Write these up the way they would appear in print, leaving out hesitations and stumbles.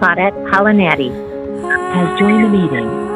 Claudette Polinatti has joined the meeting.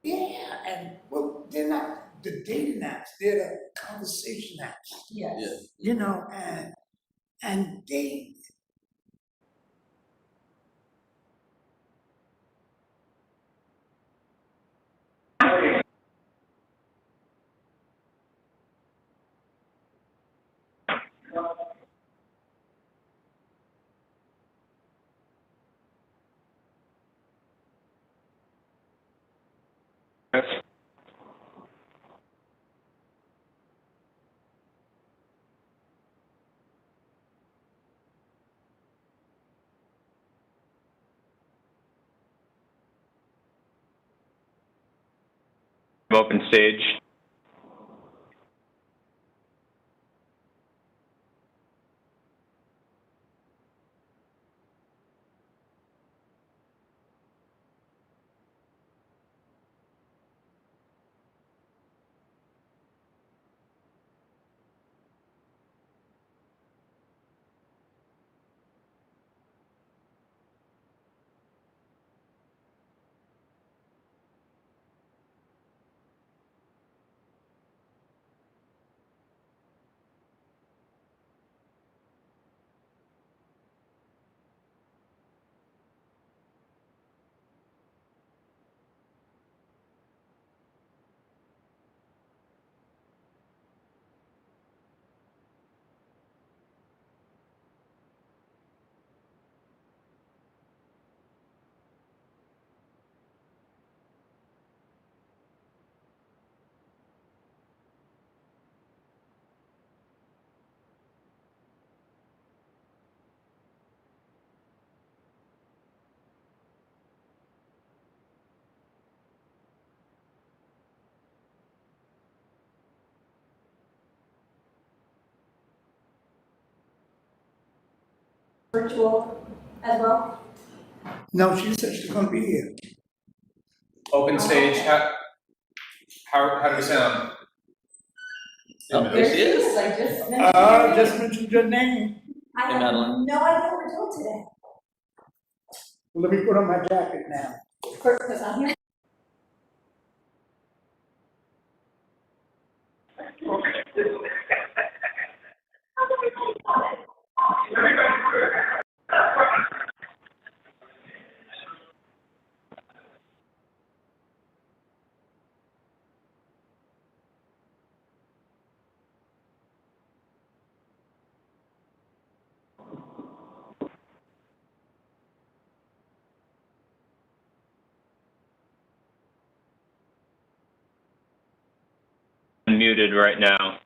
Yeah, and well, they're not the dating apps, they're the conversation apps. Yes. Yeah. You know, and they Open stage. Virtual as well? no, she said she's gonna be here. Open stage, how do we sound? Oh, There there she she is, is. I just mentioned her name. Just mentioned your name. I Hey, have Madeline. no idea what we're doing today. Let me put on my jacket now. Of course, because I'm here. Muted right now.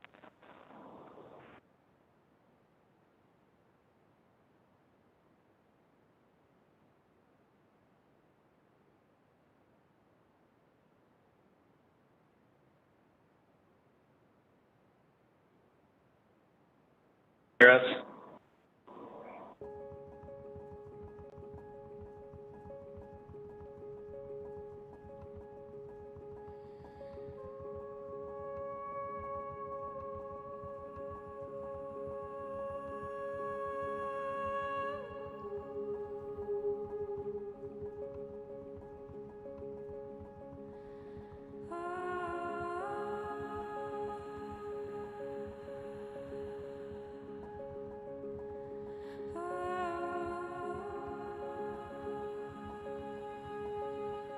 Hear us?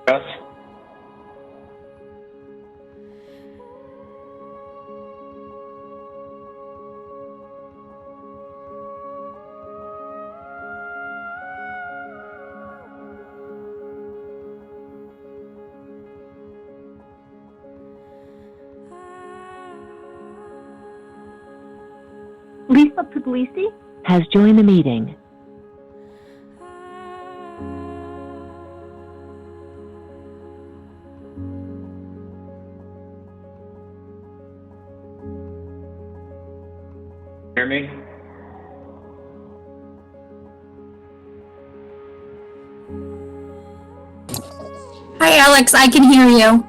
Hear us? Lisa Puglisi has joined the meeting. Hear me? Hi, Alex. I can hear you.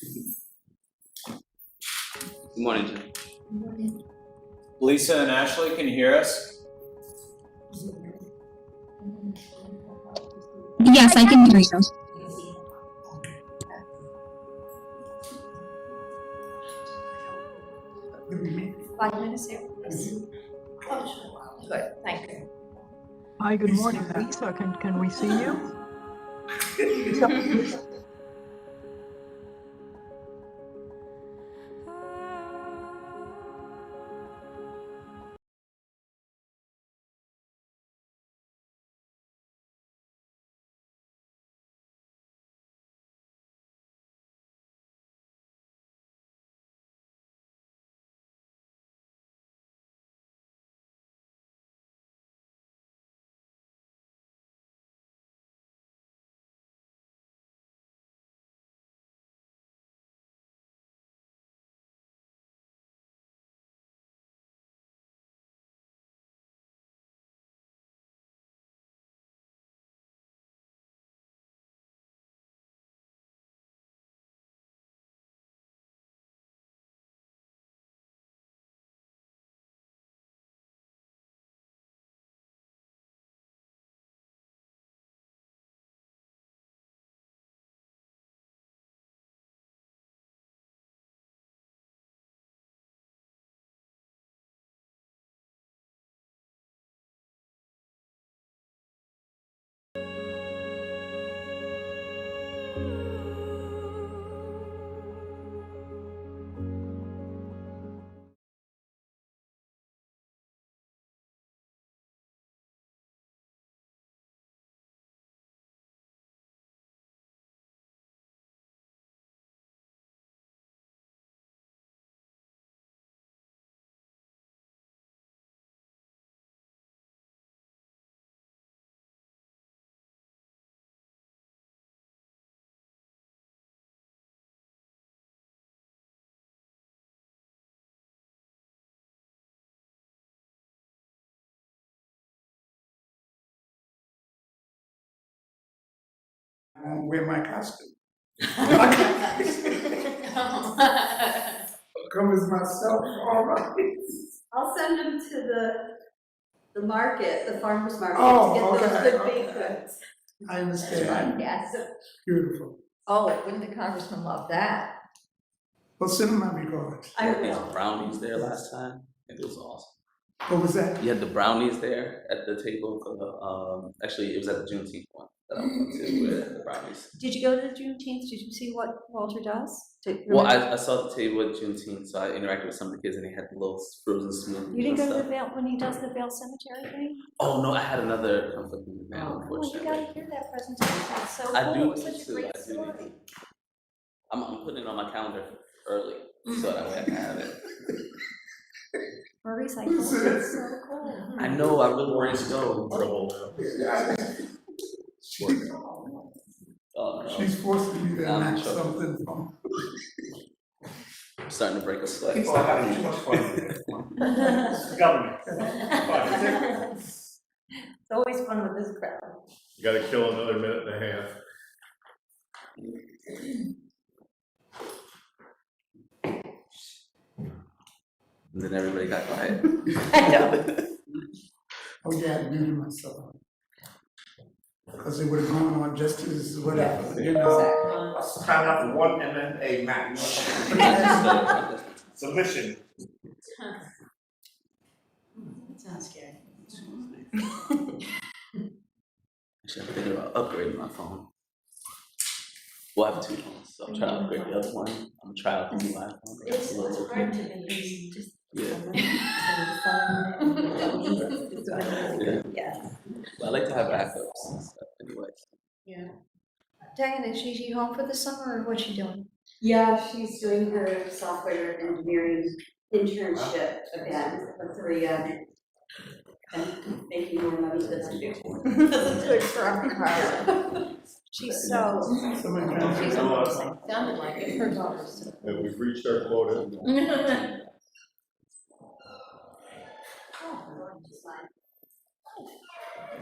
Good morning, Jim. Lisa and Ashley, can you hear us? Yes, I can hear you. Good evening. 5 minutes here, please. Oh, sure. Good, thank you. Hi, good morning, Lisa. Can we see you? I won't wear my costume. Come as myself, all right. I'll send them to the market, the farmer's market, Oh, to get those okay, good okay. baked goods. I understand. Yes. Beautiful. Oh, wouldn't the congressman love that? Well, send my regards. I Had these will. brownies there last time. It was awesome. What was that? You had the brownies there at the table for the, actually, it was at the Juneteenth one that I went to, where they had the brownies. Did you go to the Juneteenth? Did you see what Walter does? Well, I saw the table at Juneteenth, so I interacted with some of the kids and they had the little frozen smoothies You didn't and go to the stuff. Vale, when he does the Vale Cemetery thing? Oh, no, I had another conflict with the man, Oh, you unfortunately. gotta hear that presentation, it's so I cool, do it was need such a to, great I do need story. I'm putting it on my calendar early, so that way I can have it. Maurice, I thought it was so cool. I know, I really want to go. Oh, no. She's forcing me to I'm enact sure. something from. I'm starting to break a sweat. It's not having too much fun. It's the government. It's always fun with this crowd. You gotta kill another minute and a half. And then everybody got quiet. I know. Oh, yeah, I muted myself. Because it would have gone on just as whatever, you know. It's time out for one MMA match. Submission. Sounds scary. Actually, I'm thinking about upgrading my phone. Well, I have two phones, so I'm trying to upgrade the other one. I'm gonna try out the new iPhone. It's a little hard to be just. Yeah. Yeah. But I like to have backups and stuff anyway. Yeah. Diana, is she home for the summer or what's she doing? Yeah, she's doing her software engineering internship again for 3 and making more money than I do. Good for her. She's so, she's amazing. Sounded like it, her daughters. And we've reached our quota.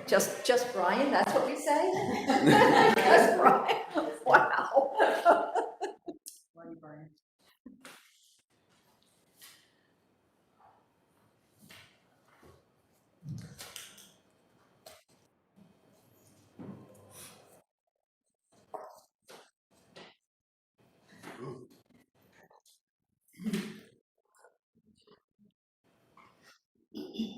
Just Brian, that's what we say? Just Brian, wow. Brian.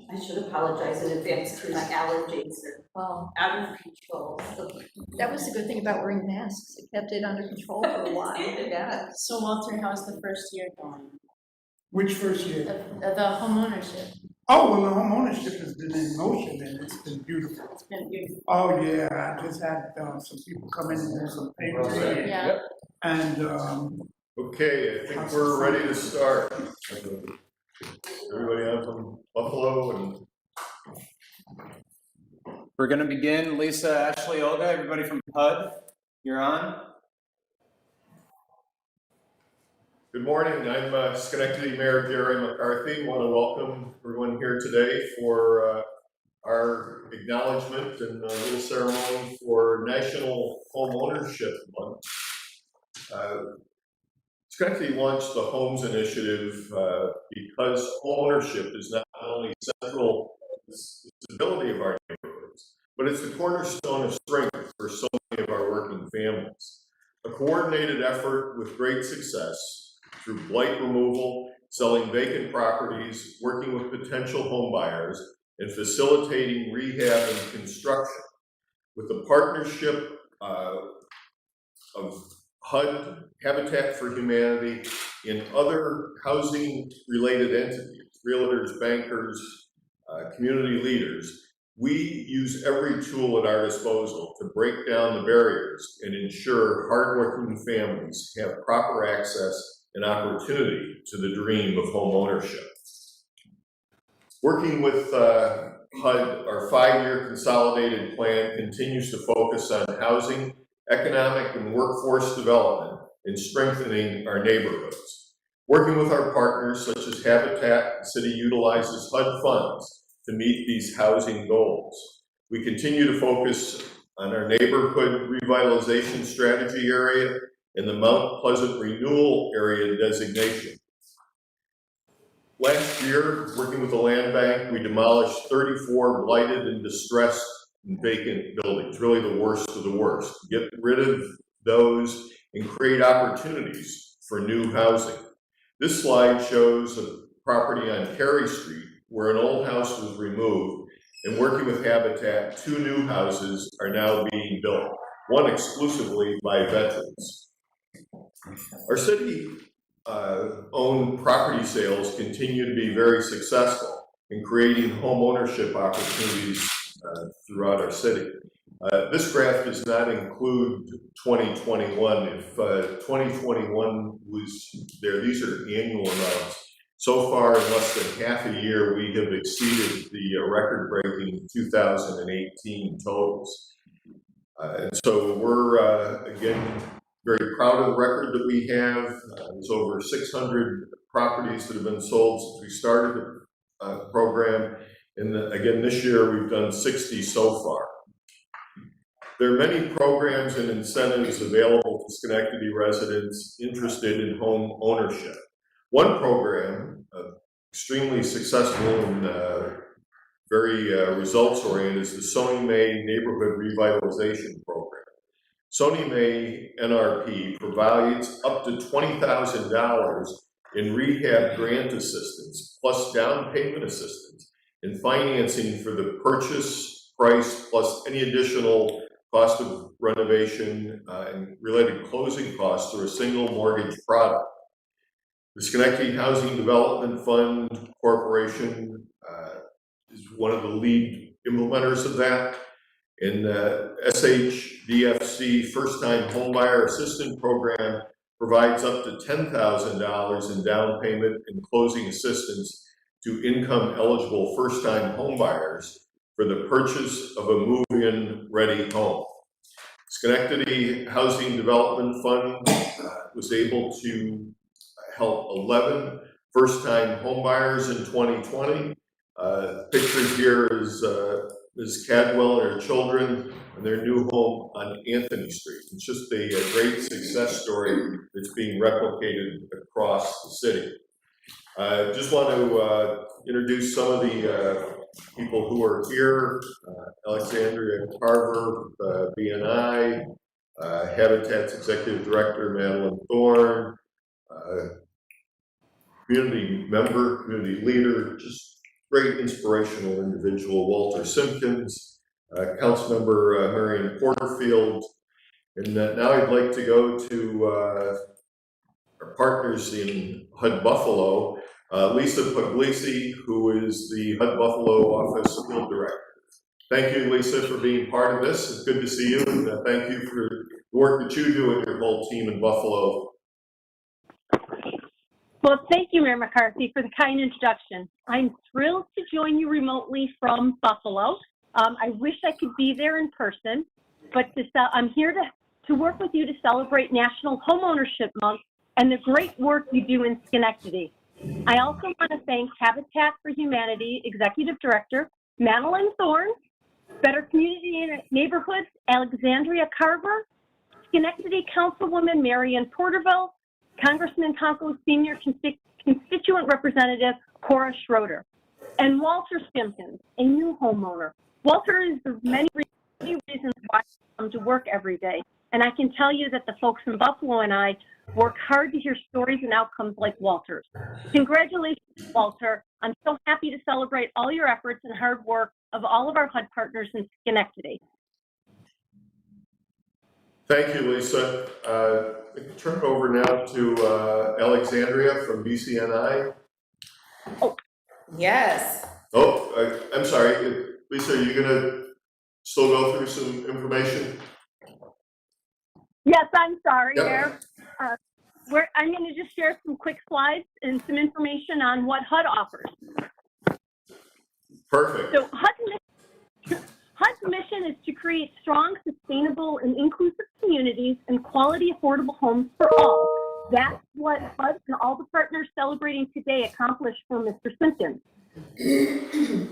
I should apologize in advance for my allergies, they're Well, out of control. So that was the good thing about wearing masks. It kept it under control for a while. Yeah. So Walter, how's the first year going Which first year? of the homeownership? Oh, well, the homeownership has been in motion and it's been beautiful. It's been beautiful. Oh, yeah, I just had some people come in and do some painting. Yeah. And, Okay, I think we're ready to start. Everybody on from Buffalo and We're gonna begin. Lisa, Ashley, Olga, everybody from HUD, you're on. good morning. I'm Schenectady Mayor Gary McCarthy. Want to welcome everyone here today for our acknowledgement and a little ceremony for National Homeownership Month. Schenectady launched the Homes Initiative because homeownership is not only central to the stability of our neighborhoods, but it's the cornerstone of strength for so many of our working families. A coordinated effort with great success through blight removal, selling vacant properties, working with potential home buyers, and facilitating rehab and construction. With the partnership of HUD, Habitat for Humanity, and other housing-related entities, realtors, bankers, community leaders, we use every tool at our disposal to break down the barriers and ensure hardworking families have proper access and opportunity to the dream of homeownership. Working with HUD, our 5-year consolidated plan continues to focus on housing, economic and workforce development, and strengthening our neighborhoods. Working with our partners such as Habitat, the city utilizes HUD funds to meet these housing goals. We continue to focus on our neighborhood revitalization strategy area and the Mount Pleasant Renewal Area designation. Last year, working with the land bank, we demolished 34 blighted and distressed and vacant buildings, really the worst of the worst. Get rid of those and create opportunities for new housing. This slide shows a property on Carey Street where an old house was removed, and working with Habitat, 2 new houses are now being built, one exclusively by veterans. Our city owned property sales continue to be very successful in creating home ownership opportunities throughout our city. This graph does not include 2021. If 2021 was there, these are annual amounts. So far, in less than half a year, we have exceeded the record-breaking 2018 totals. And so we're, again, very proud of the record that we have. There's over 600 properties that have been sold since we started the program. And again, this year we've done 60 so far. There are many programs and incentives available to Schenectady residents interested in home ownership. One program, extremely successful and very results-oriented, is the Sony May Neighborhood Revitalization Program. Sony May NRP provides up to $20,000 in rehab grant assistance, plus down payment assistance, and financing for the purchase price, plus any additional cost of renovation and related closing costs through a single mortgage product. The Schenectady Housing Development Fund Corporation is one of the lead implementers of that. And the SHDFC First Time Homebuyer Assistance Program provides up to $10,000 in down payment and closing assistance to income eligible first time homebuyers for the purchase of a move-in ready home. Schenectady Housing Development Fund was able to help 11 first time homebuyers in 2020. Pictured here is Ms. Cadwell and her children and their new home on Anthony Street. It's just a great success story that's being replicated across the city. I just want to introduce some of the people who are here. Alexandria Carver, BNI, Habitat's Executive Director, Madeline Thorne, community member, community leader, just great inspirational individual, Walter Simpkins, Councilmember Marion Porterfield. And now I'd like to go to our partners in HUD Buffalo, Lisa Puglisi, who is the HUD Buffalo Office Field Director. Thank you, Lisa, for being part of this. It's good to see you, and thank you for the work that you do and your whole team in Buffalo. Well, thank you, Mayor McCarthy, for the kind introduction. I'm thrilled to join you remotely from Buffalo. I wish I could be there in person, but I'm here to work with you to celebrate National Homeownership Month and the great work you do in Schenectady. I also want to thank Habitat for Humanity Executive Director Madeline Thorne, Better Community and Neighborhoods Alexandria Carver, Schenectady Councilwoman Marion Porterville, Congressman Tonko's Senior Constituent Representative Cora Schroeder, and Walter Simpkins, a new homeowner. Walter is the many reasons why I come to work every day, and I can tell you that the folks in Buffalo and I work hard to hear stories and outcomes like Walter's. Congratulations, Walter. I'm so happy to celebrate all your efforts and hard work of all of our HUD partners in Schenectady. Thank you, Lisa. I can turn it over now to Alexandria from BCNI. Oh, yes. Oh, I'm sorry. Lisa, are you going to still go through some information? Yes, I'm sorry, Yep. Mayor. I'm going to just share some quick slides and some information on what HUD offers. Perfect. So HUD's mission is to create strong, sustainable, and inclusive communities and quality, affordable homes for all. That's what HUD and all the partners celebrating today accomplished for Mr. Simpkins.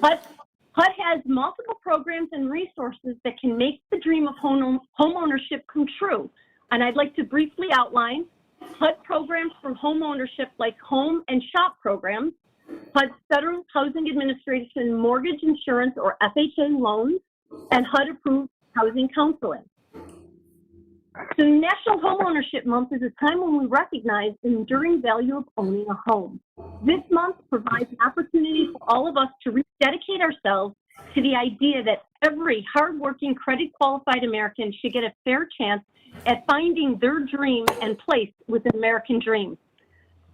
HUD has multiple programs and resources that can make the dream of homeownership come true. And I'd like to briefly outline HUD programs for homeownership like home and shop programs, HUD's Federal Housing Administration mortgage insurance or FHA loans, and HUD-approved housing counseling. So National Homeownership Month is a time when we recognize the enduring value of owning a home. This month provides an opportunity for all of us to rededicate ourselves to the idea that every hardworking, credit-qualified American should get a fair chance at finding their dream and place within American dream.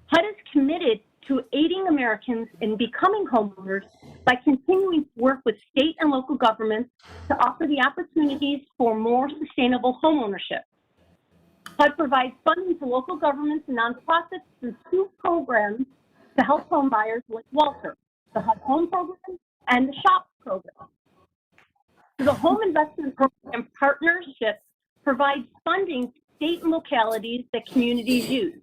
HUD is committed to aiding Americans in becoming homeowners by continuing to work with state and local governments to offer the opportunities for more sustainable homeownership. HUD provides funding to local governments and nonprofits through 2 programs to help home buyers like Walter, the HUD Home Program and the SHOP Program. The Home Investment Program Partnership provides funding to state and localities that communities use,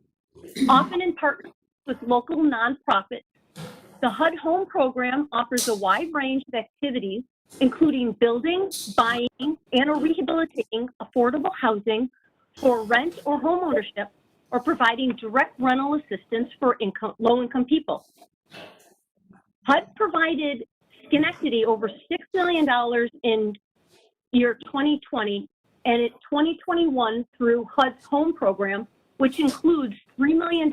often in partnership with local nonprofits. The HUD Home Program offers a wide range of activities, including building, buying, and or rehabilitating affordable housing for rent or home ownership, or providing direct rental assistance for low-income people. HUD provided Schenectady over $6 million in year 2020, and in 2021 through HUD's Home Program, which includes $3 million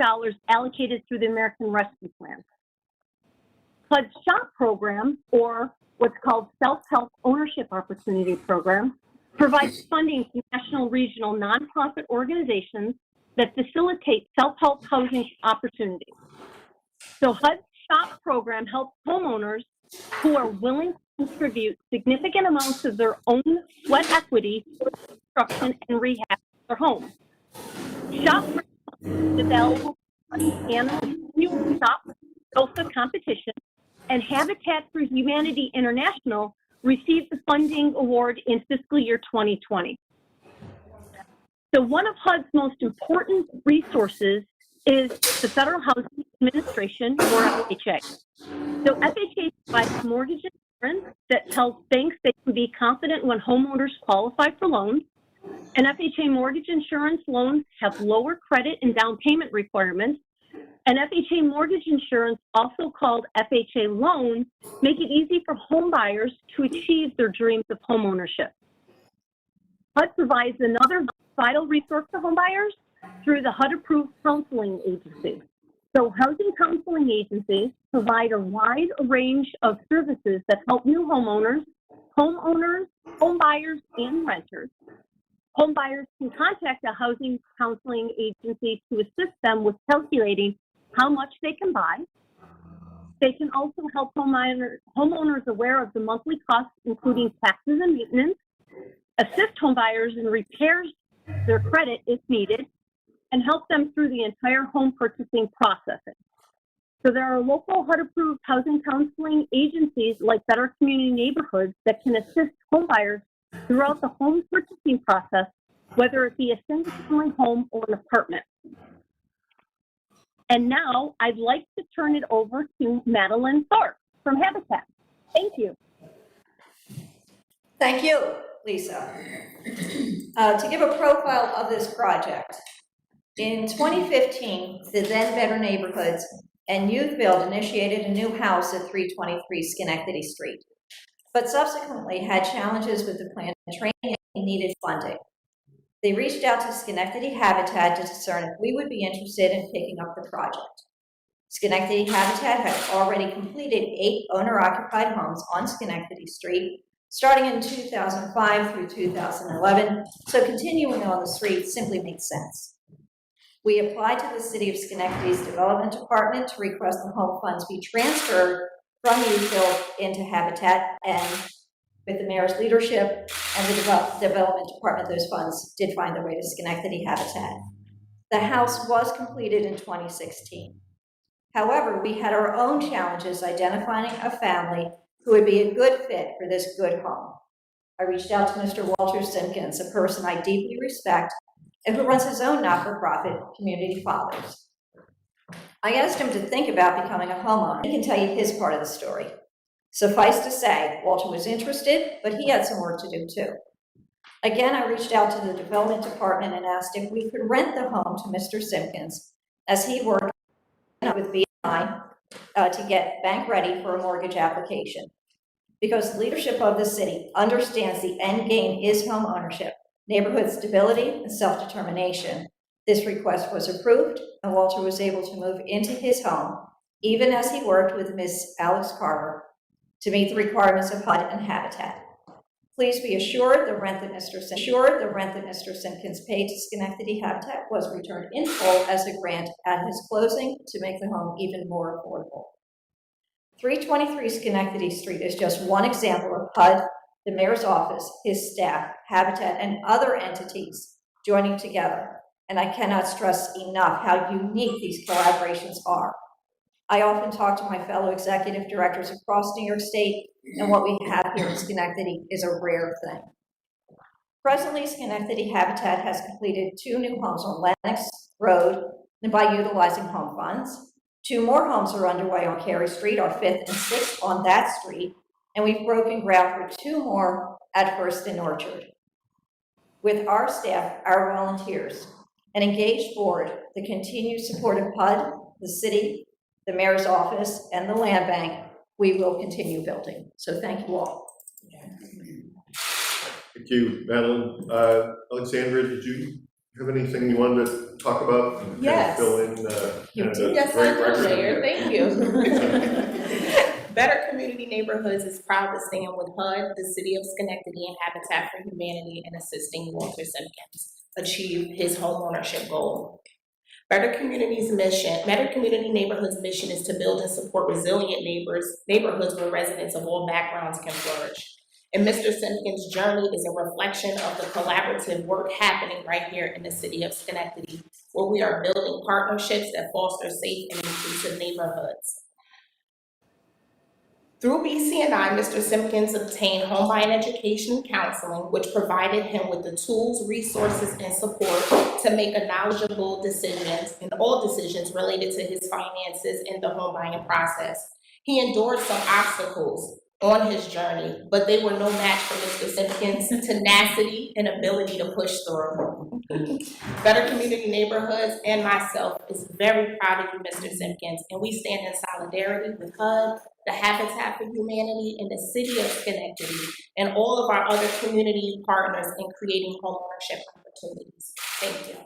allocated through the American Rescue Plan. HUD's SHOP program, or what's called Self-Help Ownership Opportunity Program, provides funding to national regional nonprofit organizations that facilitate self-help housing opportunities. So HUD's SHOP program helps homeowners who are willing to contribute significant amounts of their own sweat equity for construction and rehab of their home. SHOP is available and annual SHOP SOFA competition, and Habitat for Humanity International received the funding award in fiscal year 2020. So one of HUD's most important resources is the Federal Housing Administration, or FHA. So FHA provides mortgage that tells banks they can be confident when homeowners qualify for loans. And FHA mortgage insurance loans have lower credit and down payment requirements. And FHA mortgage insurance, also called FHA loans, make it easy for home buyers to achieve their dreams of homeownership. HUD provides another vital resource to home buyers through the HUD-approved counseling agency. So housing counseling agencies provide a wide range of services that help new homeowners, home buyers, and renters. Home buyers can contact a housing counseling agency to assist them with calculating how much they can buy. They can also help homeowners aware of the monthly costs, including taxes and maintenance, assist home buyers in repairs their credit if needed, and help them through the entire home purchasing processing. So there are local HUD-approved housing counseling agencies like Better Community Neighborhoods that can assist home buyers throughout the home purchasing process, whether it be a single-family home or an apartment. And now I'd like to turn it over to Madeline Thorpe from Habitat. Thank you. Thank you, Lisa. To give a profile of this project, in 2015, the then Better Neighborhoods and Youth Build initiated a new house at 323 Schenectady Street, but subsequently had challenges with the plan and training and needed funding. They reached out to Schenectady Habitat to discern if we would be interested in picking up the project. Schenectady Habitat had already completed 8 owner-occupied homes on Schenectady Street, starting in 2005 through 2011, so continuing on the street simply makes sense. We applied to the City of Schenectady's Development Department to request the home funds be transferred from Youth Build into Habitat, and with the mayor's leadership and the Development Department, those funds did find their way to Schenectady Habitat. The house was completed in 2016. However, we had our own challenges identifying a family who would be a good fit for this good home. I reached out to Mr. Walter Simpkins, a person I deeply respect and who runs his own not-for-profit, Community Fathers. I asked him to think about becoming a homeowner. He can tell you his part of the story. Suffice to say, Walter was interested, but he had some work to do too. Again, I reached out to the Development Department and asked if we could rent the home to Mr. Simpkins as he worked with BNI to get bank ready for a mortgage application. Because the leadership of the city understands the end game is home ownership, neighborhood stability, and self-determination. This request was approved, and Walter was able to move into his home, even as he worked with Ms. Alex Carter to meet the requirements of HUD and Habitat. Please be assured the rent that Mr. Simpkins paid to Schenectady Habitat was returned in full as a grant at his closing to make the home even more affordable. 323 Schenectady Street is just one example of HUD, the mayor's office, his staff, Habitat, and other entities joining together. And I cannot stress enough how unique these collaborations are. I often talk to my fellow executive directors across New York State, and what we have here in Schenectady is a rare thing. Presently, Schenectady Habitat has completed 2 new homes on Lenox Road and by utilizing home funds. 2 more homes are underway on Cary Street, our 5th and 6th on that street, and we've broken ground for 2 more at First and Orchard. With our staff, our volunteers, an engaged board, the continued support of HUD, the city, the mayor's office, and the land bank, we will continue building. So thank you all. Thank you, Madeline. Alexandra, did you have anything you wanted to talk about? And Yes. fill in Yes, I do, Mayor. Thank you. Better Community Neighborhoods is proud to stand with HUD, the City of Schenectady, and Habitat for Humanity in assisting Walter Simpkins achieve his homeownership goal. Better Community Neighborhoods' mission is to build and support resilient neighborhoods where residents of all backgrounds can flourish. And Mr. Simpkins' journey is a reflection of the collaborative work happening right here in the city of Schenectady, where we are building partnerships that foster safe and inclusive neighborhoods. Through BCNI, Mr. Simpkins obtained home buying education and counseling, which provided him with the tools, resources, and support to make a knowledgeable decisions and all decisions related to his finances in the home buying process. He endured some obstacles, on his journey, but they were no match for Mr. Simpkins' tenacity and ability to push through. Better Community Neighborhoods and myself is very proud of you, Mr. Simpkins, and we stand in solidarity with HUD, the Habitat for Humanity, and the City of Schenectady, and all of our other community partners in creating homeownership opportunities. Thank you.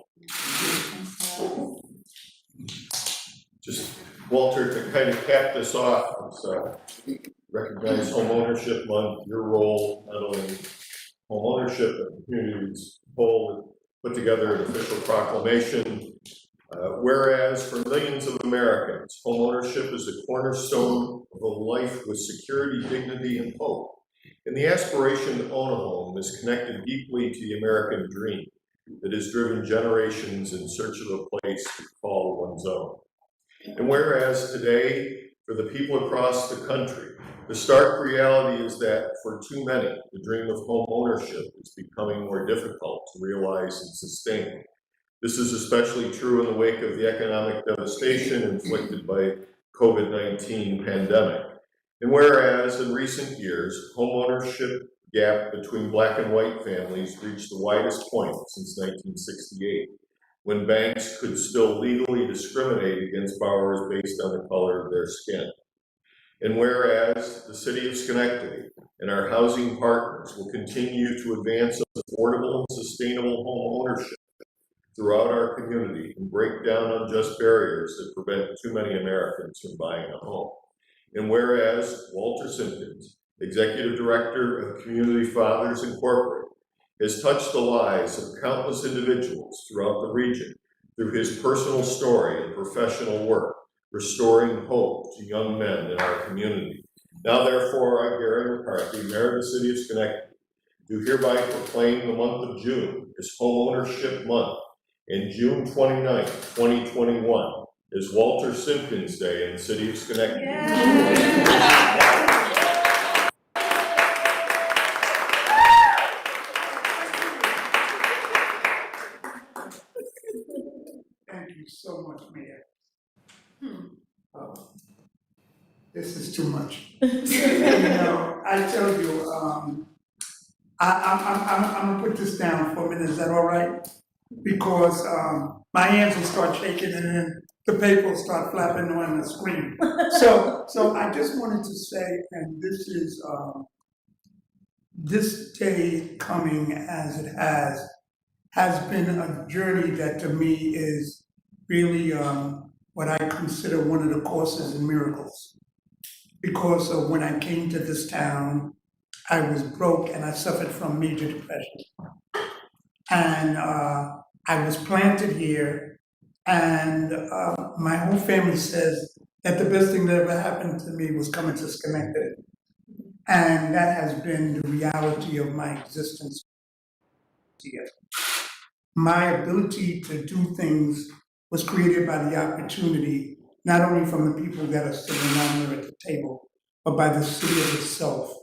Just, Walter, to kind of cap this off, let's recognize Homeownership Month, your role, not only in homeownership, but communities whole, put together an official proclamation. Whereas for millions of Americans, homeownership is a cornerstone of a life with security, dignity, and hope. And the aspiration to own a home is connected deeply to the American dream that has driven generations in search of a place to call one's own. And whereas today, for the people across the country, the stark reality is that for too many, the dream of home ownership is becoming more difficult to realize and sustain. This is especially true in the wake of the economic devastation inflicted by COVID-19 pandemic. And whereas in recent years, homeownership gap between Black and white families reached the widest point since 1968, when banks could still legally discriminate against borrowers based on the color of their skin. And whereas the City of Schenectady and our housing partners will continue to advance affordable and sustainable home ownership throughout our community and break down unjust barriers that prevent too many Americans from buying a home. And whereas Walter Simpkins, Executive Director of Community Fathers Incorporated, has touched the lives of countless individuals throughout the region through his personal story and professional work, restoring hope to young men in our community. Now, therefore, I, Gary McCarthy, Mayor of the City of Schenectady, do hereby proclaim the month of June as Homeownership Month, and June 29, 2021 is Walter Simpkins Day in the City of Schenectady. Thank you so much, Mayor. This is too much. You know, I tell you, I'm gonna put this down for a minute. Is that all right? Because my hands will start shaking and then the paper will start flapping on the screen. So I just wanted to say, and this is this day coming as it has been a journey that to me is really what I consider one of the courses in miracles. Because of when I came to this town, I was broke and I suffered from major depression. And I was planted here, and my whole family says that the best thing that ever happened to me was coming to Schenectady. And that has been the reality of my existence here. My ability to do things was created by the opportunity, not only from the people that are sitting down there at the table, but by the city of itself,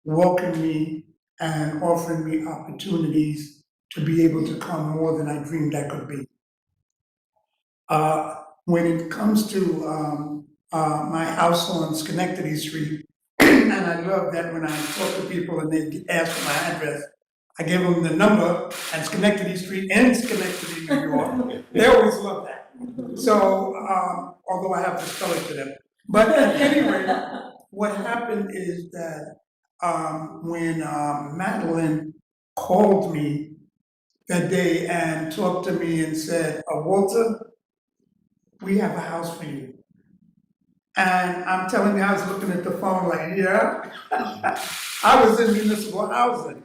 welcoming me and offering me opportunities to be able to come more than I dreamed I could be. When it comes to my house on Schenectady Street, and I love that when I talk to people and they ask for my address, I give them the number and Schenectady Street in Schenectady, New York. They always love that. So, although I have to spell it to them. But at any rate, what happened is that when Madeline called me that day and talked to me and said, Walter, we have a house for you. And I'm telling you, I was looking at the phone like, yeah. I was in municipal housing.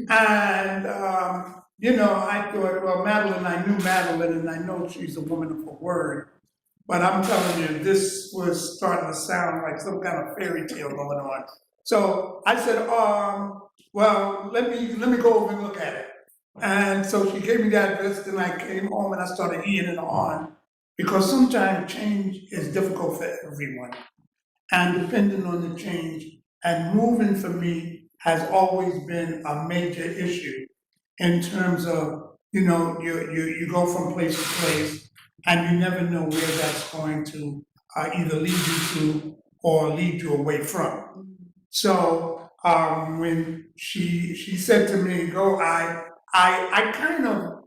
And, you know, I thought, well, Madeline, I knew Madeline and I know she's a woman of her word. But I'm telling you, this was starting to sound like some kind of fairy tale going on. So I said, well, let me go over and look at it. And so she gave me the address, then I came home and I started eating it on, because sometimes change is difficult for everyone. And depending on the change, and moving for me has always been a major issue in terms of, you know, you go from place to place and you never know where that's going to either lead you to or lead you away from. So, when she said to me, go, I kind of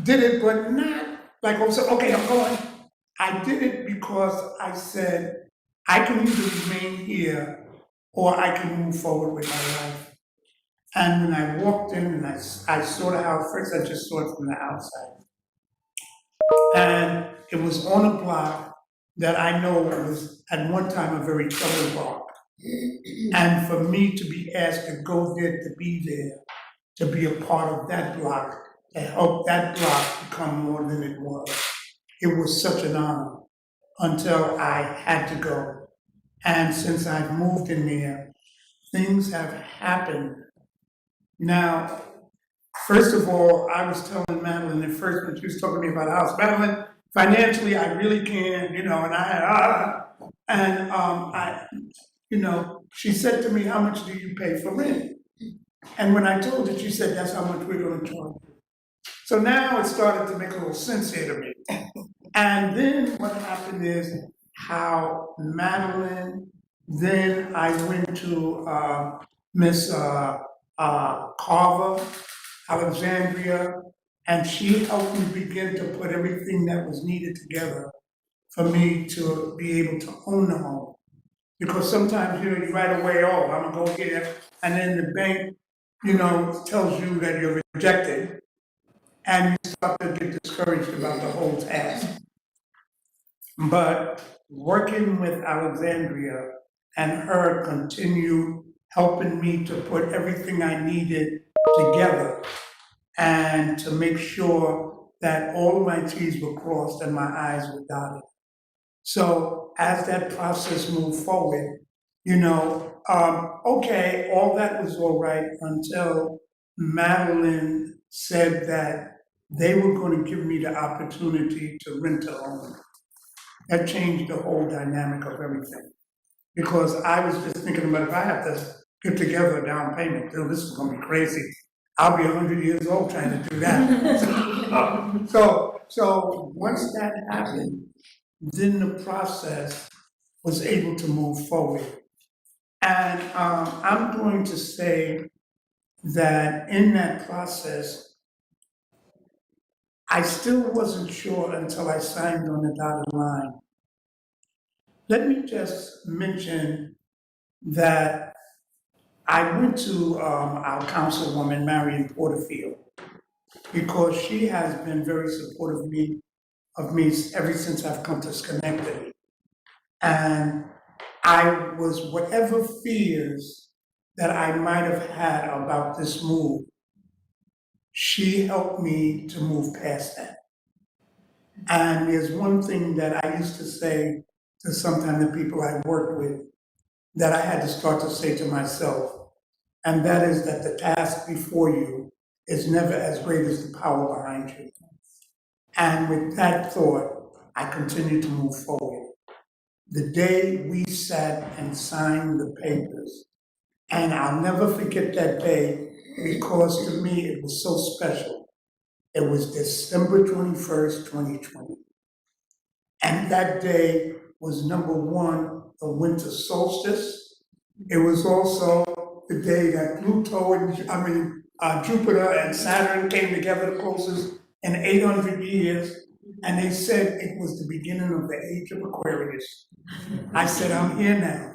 did it, but not like, oh, so, okay, I'm going. I did it because I said, I can either remain here or I can move forward with my life. And when I walked in and I saw the house, first I just saw it from the outside. And it was on a block that I know was at one time a very troubled block. And for me to be asked to go there, to be there, to be a part of that block, to help that block become more than it was such an honor until I had to go. And since I've moved in there, things have happened. Now, first of all, I was telling Madeline at first when she was talking to me about the house, Madeline, financially, I really can't, and she said to me, how much do you pay for rent? And when I told her, she said, that's how much we're gonna charge you. So now it started to make a little sense here to me. And then what happened is how Madeline, then I went to Miss Carver, Alexandria, and she helped me begin to put everything that was needed together for me to be able to own the home. Because sometimes, you right away, oh, I'm gonna go here, and then the bank, tells you that you're rejected, and you start to get discouraged about the whole task. But working with Alexandria and her continue helping me to put everything I needed together and to make sure that all of my T's were crossed and my I's were dotted. So as that process moved forward, okay, all that was all right until Madeline said that they were going to give me the opportunity to rent a home. That changed the whole dynamic of everything. Because I was just thinking about if I have to get together a down payment, this is gonna be crazy. I'll be 100 years old trying to do that. So once that happened, then the process was able to move forward. And I'm going to say that in that process, I still wasn't sure until I signed on the dotted line. Let me just mention that I went to our councilwoman, Marion Porterfield, because she has been very supportive of me ever since I've come to Schenectady. And I was, whatever fears that I might have had about this move, she helped me to move past that. And there's one thing that I used to say to sometimes the people I worked with that I had to start to say to myself, and that is that the task before you is never as great as the power behind you. And with that thought, I continued to move forward. The day we sat and signed the papers, and I'll never forget that day because to me it was so special. It was December 21st, 2020. And that day was number one, the winter solstice. It was also the day that Jupiter and Saturn came together the closest in 800 years. And they said it was the beginning of the age of Aquarius. I said, I'm here now.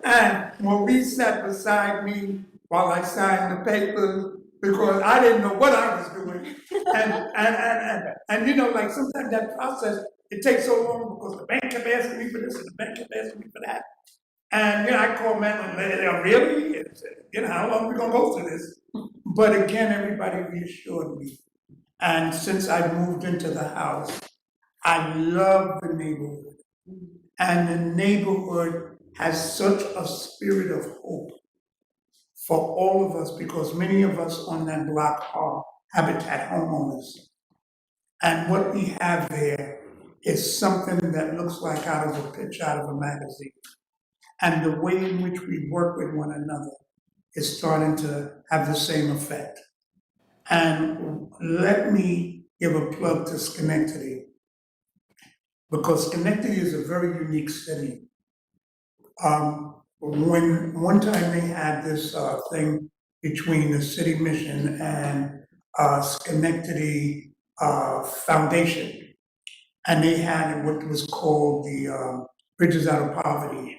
And Maurice sat beside me while I signed the papers because I didn't know what I was doing. And like sometimes that process, it takes so long because the bank kept asking me for this and the bank kept asking me for that. And I called Matt and really? How long are we gonna go through this? But again, everybody reassured me. And since I moved into the house, I love the neighborhood. And the neighborhood has such a spirit of hope for all of us because many of us on that block are habitat homeowners. And what we have there is something that looks like out of a pitch out of a magazine. And the way in which we work with one another is starting to have the same effect. And let me give a plug to Schenectady, because Schenectady is a very unique city. one time they had this, thing between the city mission and, Schenectady, Foundation. And they had what was called the, Bridges Out of Poverty.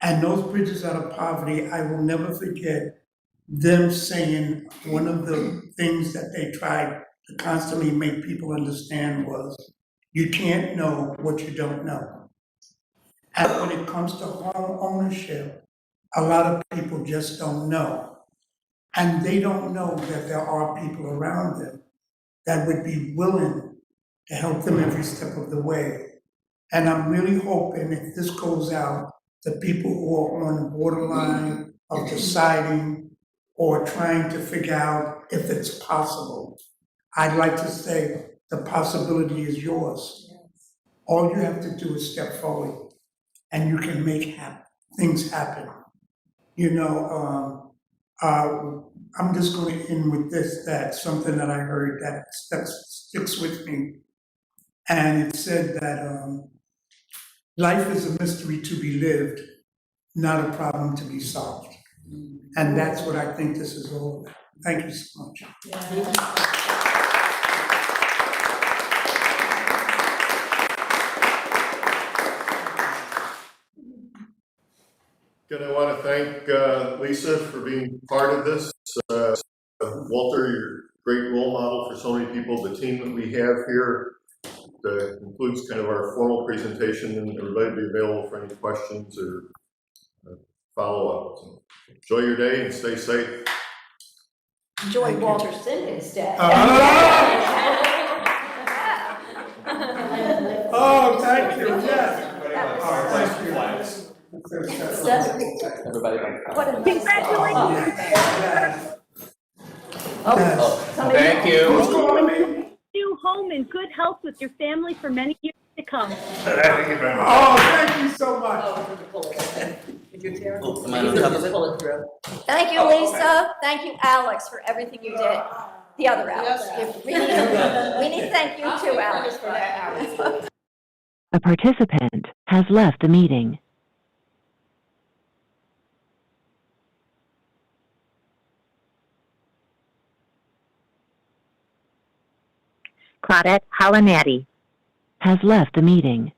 And those Bridges Out of Poverty, I will never forget them saying, one of the things that they tried to constantly make people understand was, you can't know what you don't know. And when it comes to home ownership, a lot of people just don't know. And they don't know that there are people around them that would be willing to help them every step of the way. And I'm really hoping if this goes out, the people who are on the borderline of deciding or trying to figure out if it's possible, I'd like to say the possibility is yours. All you have to do is step forward and you can make things happen. You know, I'm just going to end with this, that something that I heard that sticks with me. And it said that life is a mystery to be lived, not a problem to be solved. And that's what I think this is all about. Thank you so much. Again, I want to thank Lisa for being part of this. Walter, you're a great role model for so many people. The team that we have here concludes kind of our formal presentation, and everybody will be available for any questions or follow-up. So enjoy your day and stay safe. Enjoy Walter Sinden's day. Oh, thank you, yes. Thank you. Everybody. Congratulations. Thank you. Who's calling me? New home in good health with your family for many years to come. Oh, thank you so much. Am I on top of it? Thank you, Lisa. Thank you, Alex, for everything you did. The other Alex. We need thank you too, Alex, for that, Alex. A participant has left the meeting. Claudette Halinati has left the meeting.